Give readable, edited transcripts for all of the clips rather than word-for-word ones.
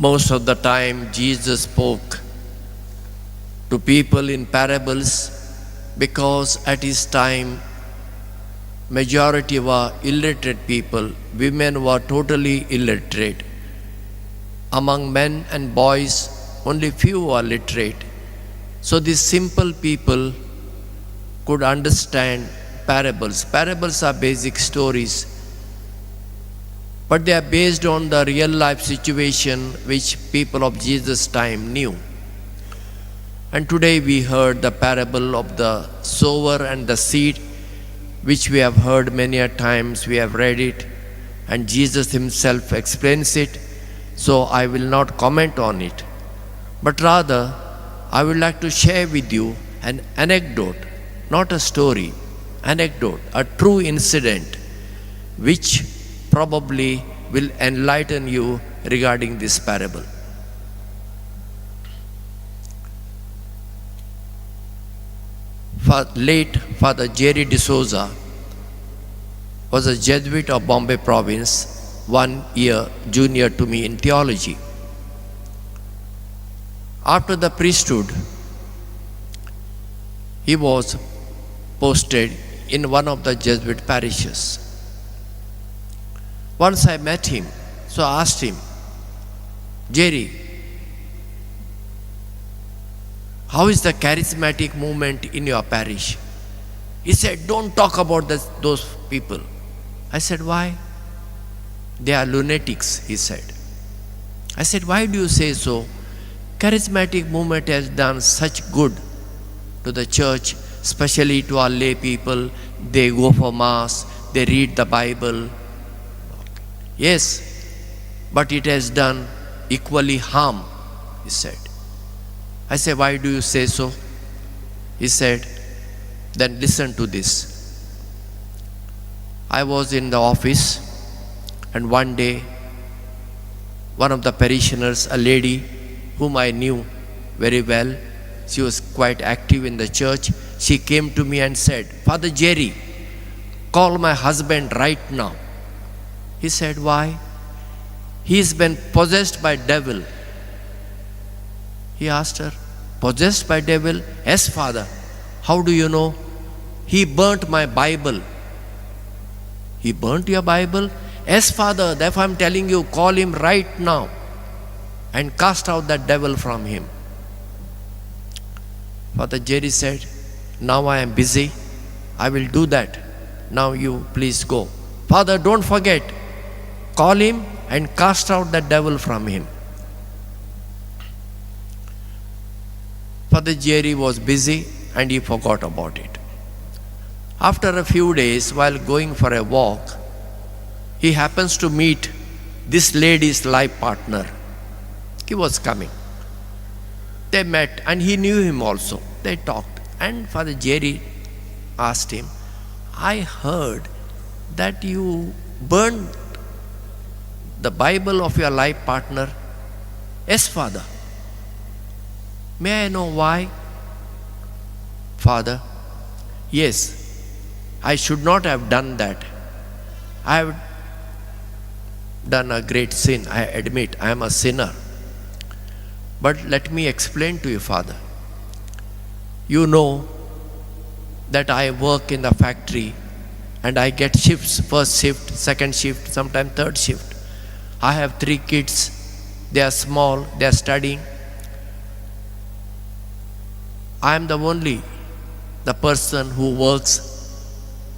Most of the time, Jesus spoke to people in parables because at his time, majority were illiterate people. Women were totally illiterate. Among men and boys, only few were literate. So these simple people could understand parables. Parables are basic stories, but they are based on the real life situation which people of Jesus' time knew. And today we heard the parable of the sower and the seed, which we have heard many a times, we have read it, and Jesus himself explains it, so I will not comment on it. But rather, I would like to share with you an anecdote, not a story, anecdote, a true incident, which probably will enlighten you regarding this parable. Late Father Jerry D'Souza was a Jesuit of Bombay province, 1 year junior to me in theology. After the priesthood, he was posted in one of the Jesuit parishes. Once I met him, so I asked him, Jerry, how is the charismatic movement in your parish? He said, don't talk about those people. I said, why? They are lunatics, he said. I said, why do you say so? Charismatic movement has done such good to the church, especially to our lay people. They go for mass, they read the Bible. Yes, but it has done equally harm, he said. I said, why do you say so? He said, then listen to this. I was in the office, and one day, one of the parishioners, a lady whom I knew very well, she was quite active in the church, she came to me and said, Father Jerry, call my husband right now. He said, why? He's been possessed by devil. He asked her, possessed by devil? Yes, Father. How do you know? He burnt my Bible. He burnt your Bible? Yes, Father. Therefore I'm telling you, call him right now and cast out that devil from him. Father Jerry said, now I am busy. I will do that. Now you please go. Father, don't forget. Call him and cast out that devil from him. Father Jerry was busy and he forgot about it. After a few days, while going for a walk, he happens to meet this lady's life partner. He was coming. They met and he knew him also. They talked. And Father Jerry asked him, I heard that you burned the Bible of your life partner. Yes, Father. May I know why? Father, yes, I should not have done that. I have done a great sin. I admit I am a sinner. But let me explain to you, Father. You know that I work in the factory and I get shifts, first shift, second shift, sometimes third shift. I have 3 kids. They are small, they are studying. I am the person who works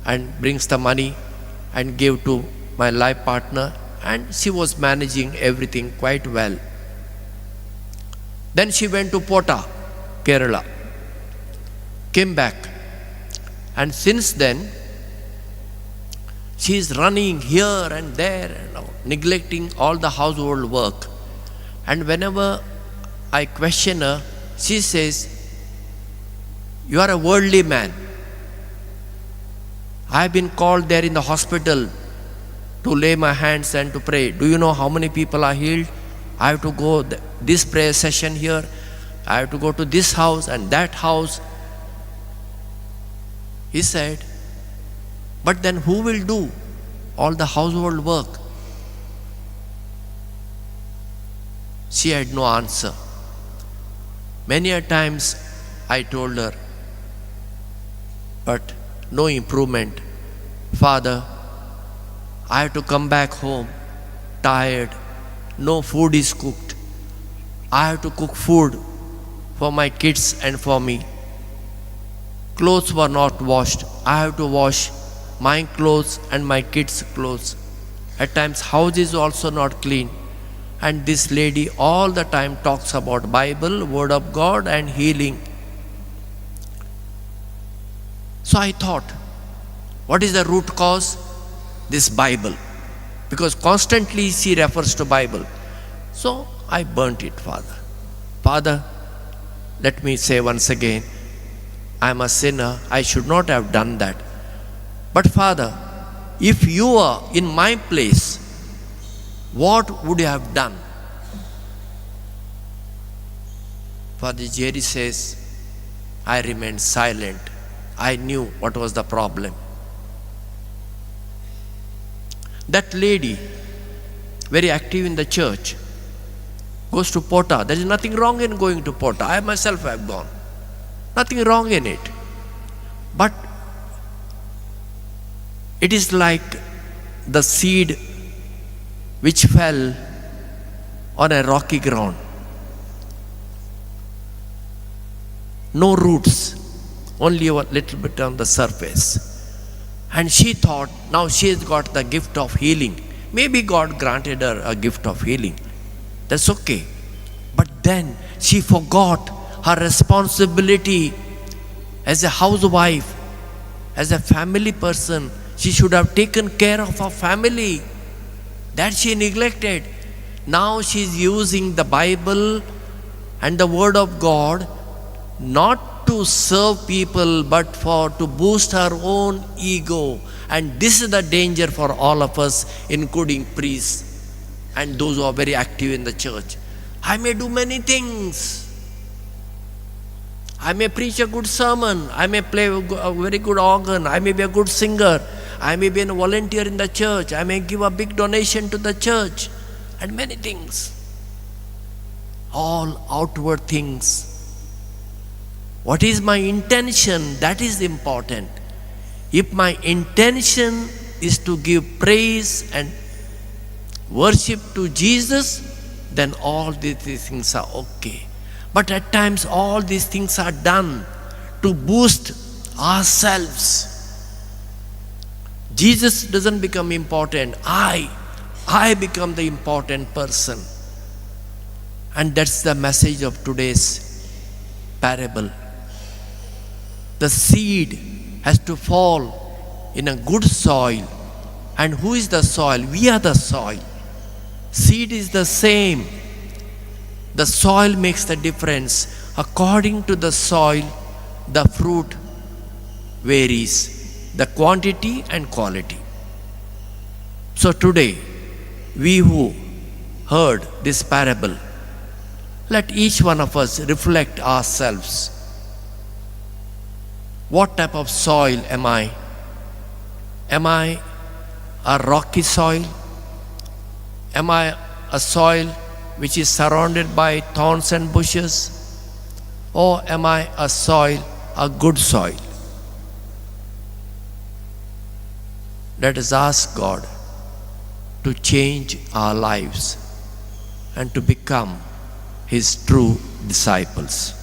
and brings the money and give to my life partner, and she was managing everything quite well. Then she went to Pota, Kerala, came back, and since then she is running here and there and neglecting all the household work. And whenever I question her, she says, you are a worldly man. I have been called there in the hospital to lay my hands and to pray. Do you know how many people are healed? I have to go this prayer session here. I have to go to this house and that house. He said, but then who will do all the household work? She had no answer. Many a times I told her, but no improvement. Father, I have to come back home, tired. No food is cooked. I have to cook food for my kids and for me. Clothes were not washed. I have to wash my clothes and my kids' clothes. At times, house is also not clean. And this lady all the time talks about Bible, Word of God and healing. So I thought, what is the root cause? This Bible. Because constantly she refers to Bible. So I burnt it, Father. Father, let me say once again, I am a sinner. I should not have done that. But Father, if you are in my place, what would you have done? Father Jerry says, I remained silent. I knew what was the problem. That lady, very active in the church, goes to Pota. There is nothing wrong in going to Pota. I myself have gone. Nothing wrong in it. But it is like the seed which fell on a rocky ground. No roots, only a little bit on the surface. And she thought, now she has got the gift of healing. Maybe God granted her a gift of healing. That's okay. But then she forgot her responsibility as a housewife, as a family person. She should have taken care of her family. That she neglected. Now she is using the Bible and the Word of God not to serve people but to boost her own ego. And this is the danger for all of us, including priests and those who are very active in the church. I may do many things. I may preach a good sermon. I may play a very good organ. I may be a good singer. I may be a volunteer in the church. I may give a big donation to the church. And many things. All outward things. What is my intention? That is important. If my intention is to give praise and worship to Jesus, then all these things are okay. But at times all these things are done to boost ourselves. Jesus doesn't become important. I become the important person. And that's the message of today's parable. The seed has to fall in a good soil. And who is the soil? We are the soil. Seed is the same. The soil makes the difference. According to the soil, the fruit varies, the quantity and quality. So today, we who heard this parable, let each one of us reflect ourselves. What type of soil am I? Am I a rocky soil? Am I a soil which is surrounded by thorns and bushes? Or am I a soil, a good soil? Let us ask God to change our lives and to become His true disciples.